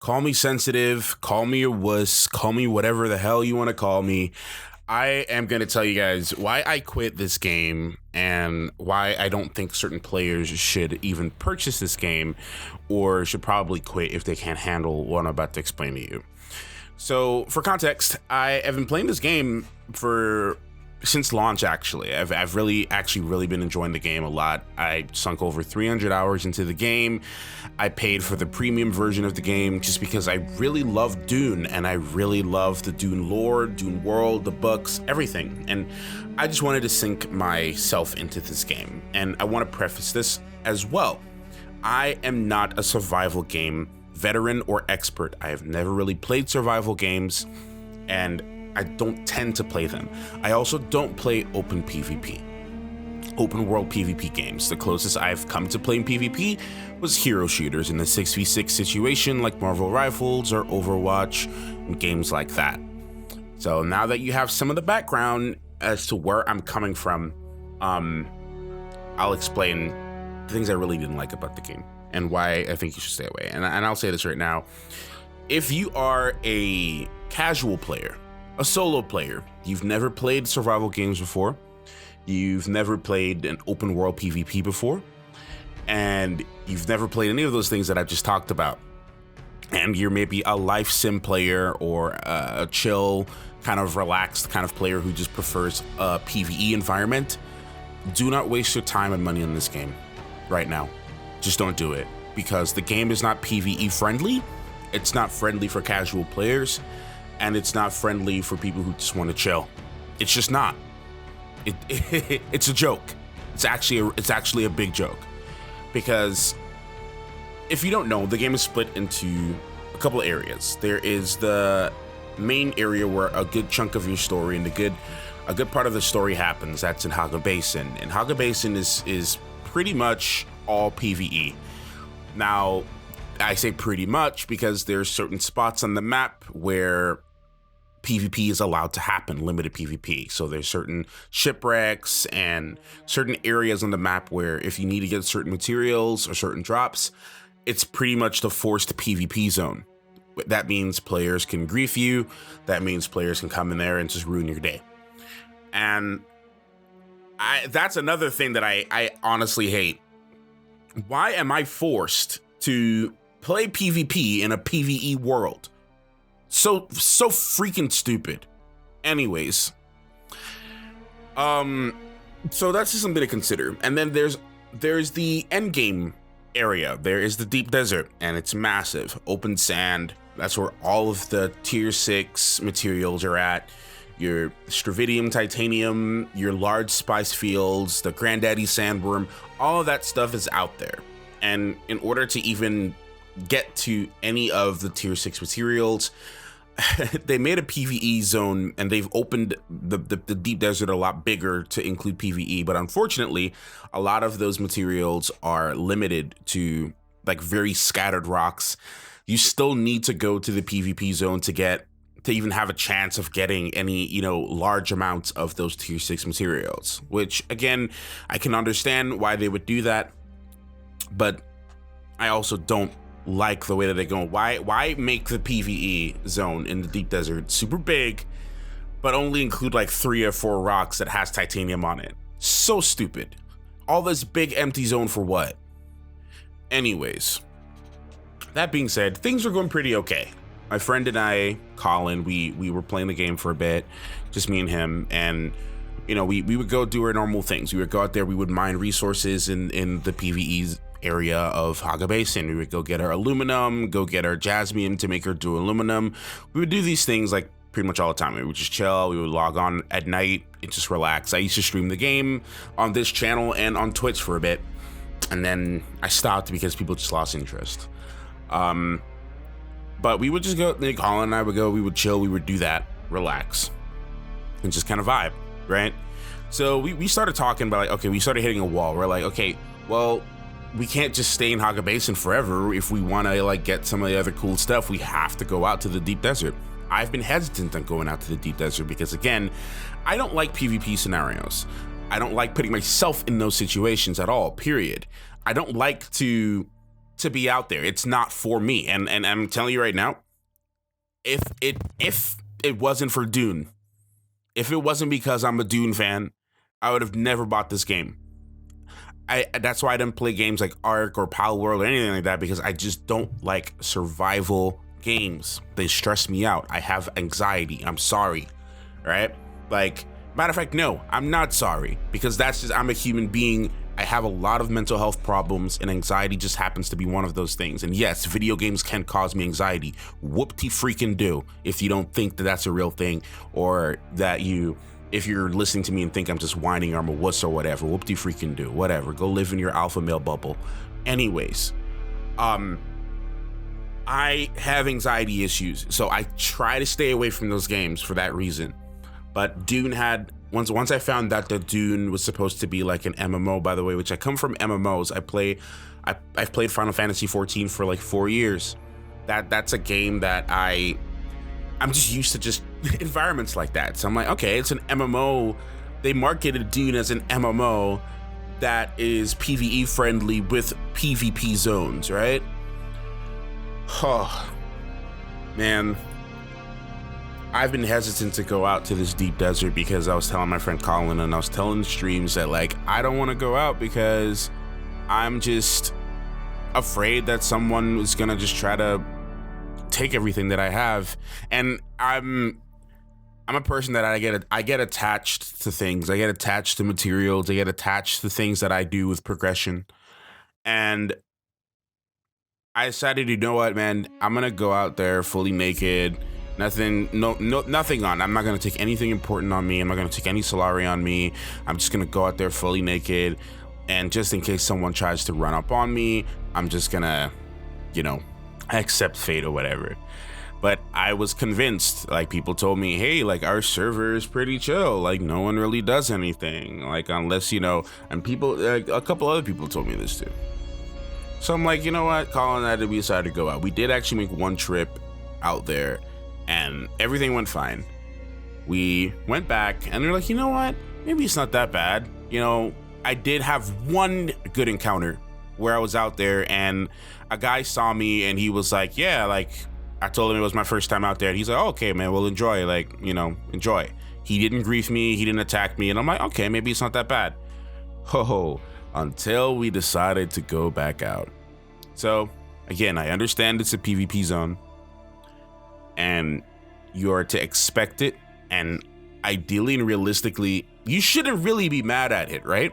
Call me sensitive, call me a wuss, call me whatever the hell you want to call me. I am going to tell you guys why I quit this game and why I don't think certain players should even purchase this game or should probably quit if they can't handle what I'm about to explain to you. So for context, I have been playing this game since launch. Actually, I've really been enjoying the game a lot. I sunk over 300 hours into the game. I paid for the premium version of the game just because I really love Dune and I really love the Dune lore, Dune world, the books, everything. And I just wanted to sink myself into this game. And I want to preface this as well. I am not a survival game veteran or expert. I have never really played survival games, and I don't tend to play them. I also don't play open world PvP games. The closest I've come to playing PvP was hero shooters in the 6v6 situation like Marvel Rifles or Overwatch and games like that. So now that you have some of the background as to where I'm coming from, I'll explain the things I really didn't like about the game and why I think you should stay away. And I'll say this right now. If you are a casual player, a solo player, you've never played survival games before, you've never played an open world PvP before, and you've never played any of those things that I've just talked about, and you're maybe a life sim player or a chill, kind of relaxed kind of player who just prefers a PvE environment, do not waste your time and money on this game right now. Just don't do it, because the game is not PvE friendly. It's not friendly for casual players, and it's not friendly for people who just want to chill. It's just not. It's a joke. It's actually a big joke, because if you don't know, the game is split into a couple of areas. There is the main area where a good chunk of your story and a good part of the story happens. That's in Haga Basin, and Haga Basin is pretty much all PvE. Now, I say pretty much because there's certain spots on the map where PvP is allowed to happen, limited PvP. So there's certain shipwrecks and certain areas on the map where if you need to get certain materials or certain drops, it's pretty much the forced PvP zone. That means players can grief you. That means players can come in there and just ruin your day. And that's another thing that I honestly hate. Why am I forced to play PvP in a PvE world? So freaking stupid. Anyways, so that's just something to consider. And then there's the end game area. There is the deep desert, and it's massive, open sand. That's where all of the tier 6 materials are at. Your stravidium, titanium, your large spice fields, the granddaddy sandworm, all of that stuff is out there. And in order to even get to any of the tier 6 materials, they made a PvE zone, and they've opened the deep desert a lot bigger to include PvE. But unfortunately, a lot of those materials are limited to like very scattered rocks. You still need to go to the PvP zone to even have a chance of getting any, large amounts of those tier 6 materials, which again, I can understand why they would do that, but I also don't like the way that they go. Why make the PvE zone in the deep desert super big, but only include like 3 or 4 rocks that has titanium on it? So stupid. All this big empty zone for what? Anyways, that being said, things are going pretty okay. My friend and I, Colin, we were playing the game for a bit, just me and him, and we would go do our normal things. We would go out there, we would mine resources in the PvE area of Haga Basin. We would go get our aluminum, go get our jasmium to make our do aluminum. We would do these things like pretty much all the time. We would just chill, we would log on at night and just relax. I used to stream the game on this channel and on Twitch for a bit, and then I stopped because people just lost interest. But we would just go, Colin and I would go, we would chill, we would do that, relax, and just kind of vibe, right? So we started talking about like, okay, we started hitting a wall. We're like, okay, well, we can't just stay in Haga Basin forever. If we want to like get some of the other cool stuff, we have to go out to the deep desert. I've been hesitant on going out to the deep desert because, again, I don't like PvP scenarios. I don't like putting myself in those situations at all, period. I don't like to to be out there. It's not for me. And I'm telling you right now, if it wasn't for Dune, if it wasn't because I'm a Dune fan, I would have never bought this game. That's why I didn't play games like Ark or Pal World or anything like that, because I just don't like survival games. They stress me out. I have anxiety. I'm sorry, right? Like, matter of fact, no, I'm not sorry, because that's just, I'm a human being. I have a lot of mental health problems, and anxiety just happens to be one of those things. And yes, video games can cause me anxiety. Whoop-de-freaking do, if you don't think that that's a real thing, or that if you're listening to me and think I'm just whining or I'm a wuss or whatever, whoop-de-freaking do, whatever. Go live in your alpha male bubble. Anyways, I have anxiety issues, so I try to stay away from those games for that reason. But Dune had, once I found that the Dune was supposed to be like an MMO, by the way, which I come from MMOs. I've played Final Fantasy 14 for like 4 years. That's a game that I'm just used to just environments like that. So I'm like, okay, it's an MMO. They marketed Dune as an MMO that is PvE friendly with PvP zones, right? Oh, man. I've been hesitant to go out to this deep desert because I was telling my friend Colin, and I was telling the streams that, like, I don't want to go out because I'm just afraid that someone is gonna just try to take everything that I have. And I'm a person that I get attached to things. I get attached to materials. I get attached to things that I do with progression. And I decided, you know what, man, I'm gonna go out there fully naked. Nothing on. I'm not gonna take anything important on me. I'm not gonna take any Solari on me. I'm just gonna go out there fully naked, and just in case someone tries to run up on me, I'm just gonna, accept fate or whatever. But I was convinced. Like, people told me, hey, like, our server is pretty chill. Like, no one really does anything. Like, unless, and people, a couple other people told me this too. So I'm like, you know what, Colin and I decided to go out. We did actually make one trip out there, and everything went fine. We went back, and they're like, you know what? Maybe it's not that bad. I did have one good encounter where I was out there, and a guy saw me, and he was like, yeah, like, I told him it was my first time out there. And he's like, oh, okay, man, well, enjoy. Like, enjoy. He didn't grief me. He didn't attack me. And I'm like, okay, maybe it's not that bad. Until we decided to go back out. So, again, I understand it's a PvP zone, and you are to expect it, and ideally and realistically, you shouldn't really be mad at it, right?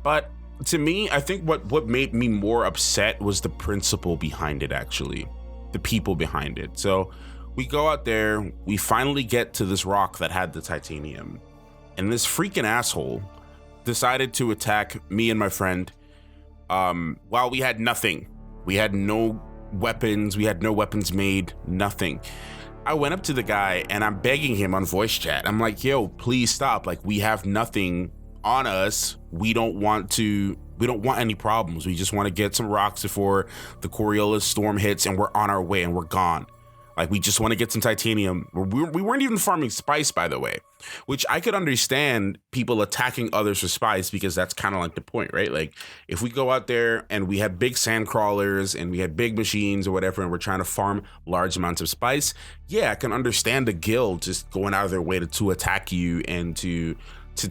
But to me, I think what made me more upset was the principle behind it, actually. The people behind it. So we go out there, we finally get to this rock that had the titanium, and this freaking asshole decided to attack me and my friend while we had nothing. We had no weapons. We had no weapons made, nothing. I went up to the guy and I'm begging him on voice chat. I'm like, yo, please stop. Like, we have nothing on us. We don't want any problems. We just want to get some rocks before the Coriolis storm hits, and we're on our way and we're gone. Like, we just want to get some titanium. We weren't even farming spice, by the way, which I could understand people attacking others for spice, because that's kind of like the point, right? Like, if we go out there and we had big sand crawlers and we had big machines or whatever, and we're trying to farm large amounts of spice, yeah, I can understand the guild just going out of their way to attack you and to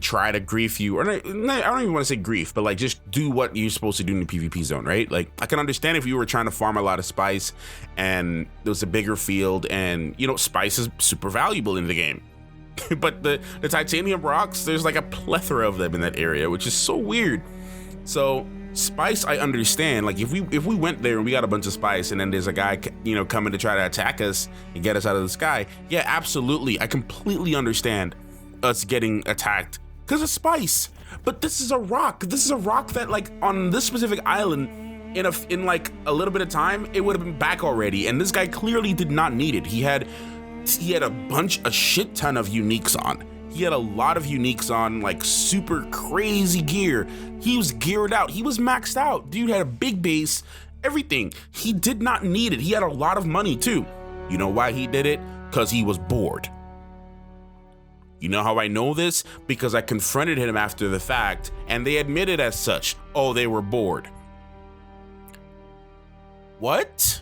try to grief you, or I don't even want to say grief, but like, just do what you're supposed to do in the PvP zone, right? Like, I can understand if you were trying to farm a lot of spice and there was a bigger field, and spice is super valuable in the game. But the titanium rocks, there's like a plethora of them in that area, which is so weird. So spice, I understand. Like, if we went there and we got a bunch of spice, and then there's a guy coming to try to attack us and get us out of the sky, yeah, absolutely, I completely understand us getting attacked because of spice. But this is a rock. This is a rock that, like, on this specific island, in like a little bit of time, it would have been back already. And this guy clearly did not need it. He had a shit ton of uniques on. He had a lot of uniques on, like super crazy gear. He was geared out. He was maxed out. Dude had a big base, everything. He did not need it. He had a lot of money too. You know why he did it? Because he was bored. You know how I know this? Because I confronted him after the fact, and they admitted as such. Oh, they were bored. What?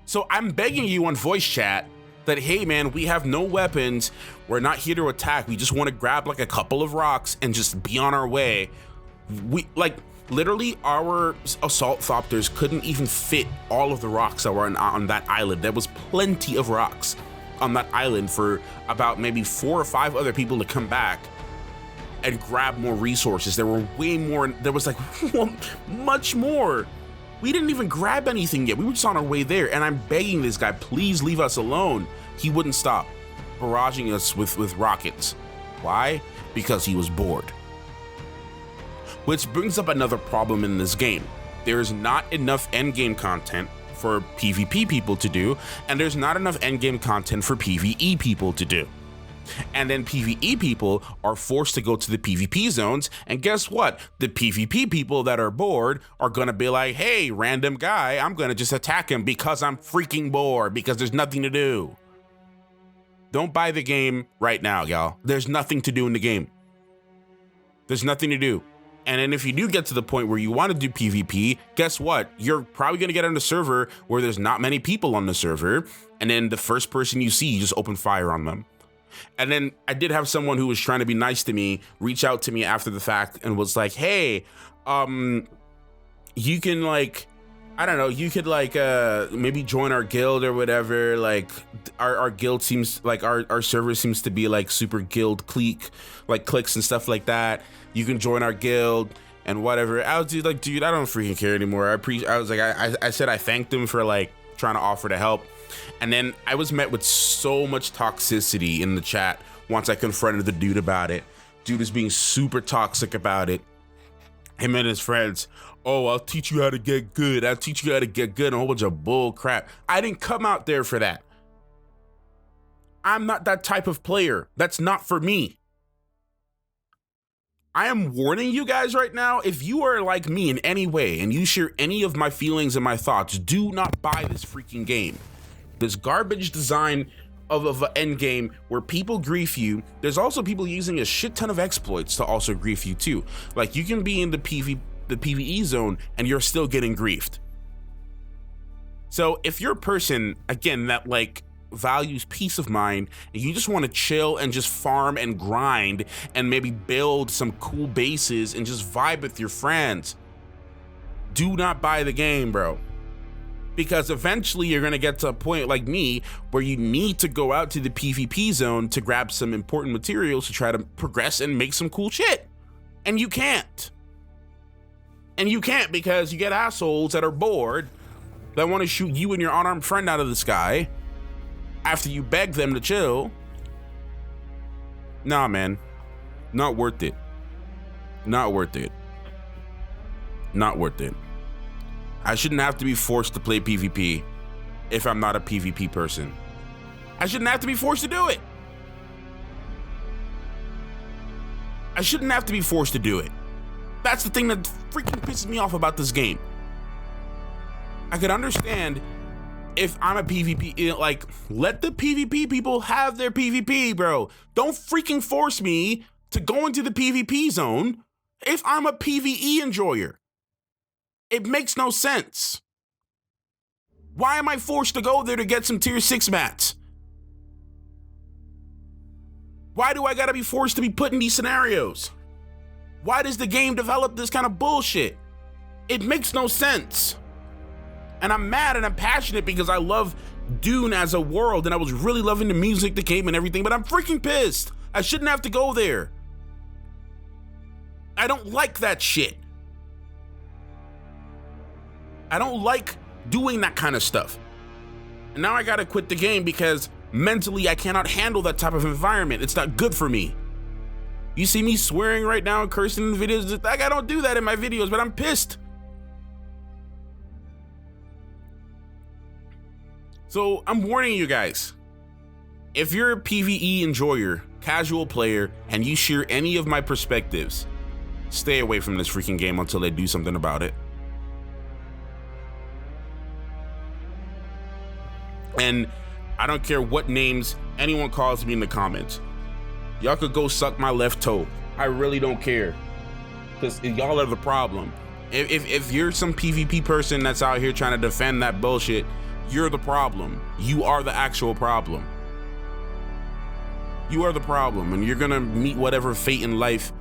So I'm begging you on voice chat that, hey man, we have no weapons. We're not here to attack. We just want to grab like a couple of rocks and just be on our way. We like literally our assault thopters couldn't even fit all of the rocks that were on that island. There was plenty of rocks on that island for about maybe 4 or 5 other people to come back and grab more resources. There were way more. There was like much more. We didn't even grab anything yet. We were just on our way there. And I'm begging this guy, please leave us alone. He wouldn't stop barraging us with rockets. Why? Because he was bored. Which brings up another problem in this game. There is not enough endgame content for PvP people to do, and there's not enough endgame content for PvE people to do. And then PvE people are forced to go to the PvP zones, and guess what? The PvP people that are bored are gonna be like, hey, random guy, I'm gonna just attack him because I'm freaking bored, because there's nothing to do. Don't buy the game right now, y'all. There's nothing to do in the game. There's nothing to do. And then if you do get to the point where you want to do PvP, guess what? You're probably going to get on a server where there's not many people on the server. And then the first person you see, you just open fire on them. And then I did have someone who was trying to be nice to me reach out to me after the fact and was like, hey, you can like, I don't know, you could like maybe join our guild or whatever. Like our guild seems like our server seems to be like super guild clique, like cliques and stuff like that. You can join our guild and whatever. I was like, dude, I don't freaking care anymore. I said I thanked him for like trying to offer to help. And then I was met with so much toxicity in the chat once I confronted the dude about it. Dude is being super toxic about it. Him and his friends. Oh, I'll teach you how to get good. I'll teach you how to get good. And a whole bunch of bull crap. I didn't come out there for that. I'm not that type of player. That's not for me. I am warning you guys right now, if you are like me in any way and you share any of my feelings and my thoughts, do not buy this freaking game. This garbage design of an end game where people grief you. There's also people using a shit ton of exploits to also grief you too. Like you can be in the PvE zone and you're still getting griefed. So if you're a person, again, that like values peace of mind and you just want to chill and just farm and grind and maybe build some cool bases and just vibe with your friends, do not buy the game, bro. Because eventually you're going to get to a point like me where you need to go out to the PvP zone to grab some important materials to try to progress and make some cool shit. And you can't. And you can't because you get assholes that are bored that want to shoot you and your unarmed friend out of the sky after you beg them to chill. Nah, man. Not worth it. Not worth it. Not worth it. I shouldn't have to be forced to play PvP if I'm not a PvP person. I shouldn't have to be forced to do it. I shouldn't have to be forced to do it. That's the thing that freaking pisses me off about this game. I could understand if I'm a PvP, like, let the PvP people have their PvP, bro. Don't freaking force me to go into the PvP zone if I'm a PvE enjoyer. It makes no sense. Why am I forced to go there to get some tier 6 mats? Why do I gotta be forced to be put in these scenarios? Why does the game develop this kind of bullshit? It makes no sense. And I'm mad and I'm passionate because I love Dune as a world and I was really loving the music, the game and everything, but I'm freaking pissed. I shouldn't have to go there. I don't like that shit. I don't like doing that kind of stuff. And now I gotta quit the game because mentally I cannot handle that type of environment. It's not good for me. You see me swearing right now and cursing in the videos. Like, I don't do that in my videos, but I'm pissed. So I'm warning you guys. If you're a PvE enjoyer, casual player, and you share any of my perspectives, stay away from this freaking game until they do something about it. And I don't care what names anyone calls me in the comments. Y'all could go suck my left toe. I really don't care. Because y'all are the problem. If you're some PvP person that's out here trying to defend that bullshit, you're the problem. You are the actual problem. You are the problem, and you're gonna meet whatever fate in life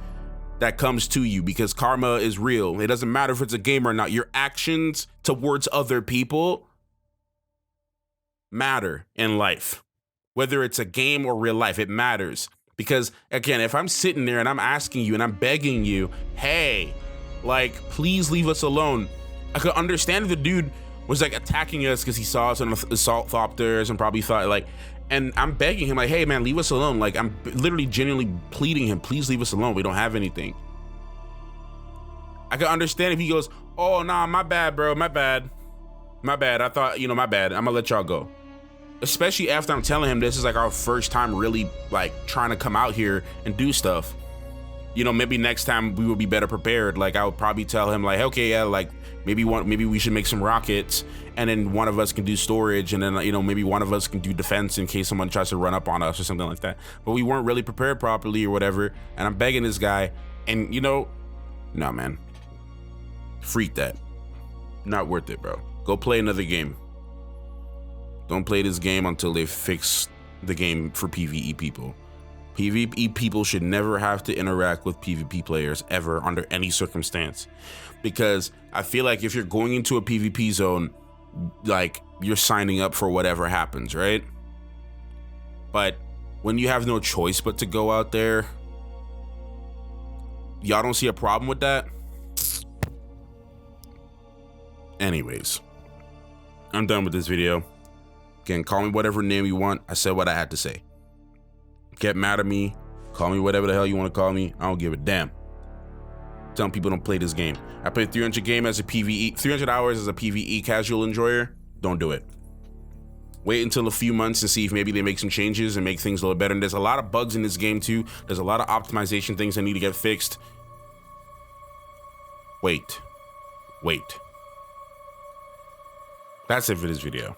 that comes to you, because karma is real. It doesn't matter if it's a game or not. Your actions towards other people matter in life. Whether it's a game or real life, it matters. Because again, if I'm sitting there and I'm asking you and I'm begging you, hey, like, please leave us alone. I could understand if the dude was like attacking us because he saw us on assault thopters and probably thought like, and I'm begging him like, hey man, leave us alone. Like, I'm literally genuinely pleading him, please leave us alone. We don't have anything. I could understand if he goes, oh nah, my bad, bro, my bad. My bad, I thought, you know, my bad. I'm gonna let y'all go. Especially after I'm telling him this is like our first time really like trying to come out here and do stuff. You know, maybe next time we will be better prepared. Like, I would probably tell him like, okay, yeah, like maybe we should make some rockets, and then one of us can do storage, and then, you know, maybe one of us can do defense in case someone tries to run up on us or something like that. But we weren't really prepared properly or whatever. And I'm begging this guy, and you know, nah, man, freak that. Not worth it, bro. Go play another game. Don't play this game until they fix the game for PvE people. PvE people should never have to interact with PvP players ever under any circumstance. Because I feel like if you're going into a PvP zone, like, you're signing up for whatever happens, right? But when you have no choice but to go out there, y'all don't see a problem with that? Anyways, I'm done with this video. Again, call me whatever name you want. I said what I had to say. Get mad at me, call me whatever the hell you want to call me. I don't give a damn. Telling people don't play this game. I played 300 game as a PvE, 300 hours as a PvE casual enjoyer. Don't do it. Wait until a few months and see if maybe they make some changes and make things a little better. And there's a lot of bugs in this game too. There's a lot of optimization things that need to get fixed. Wait. That's it for this video.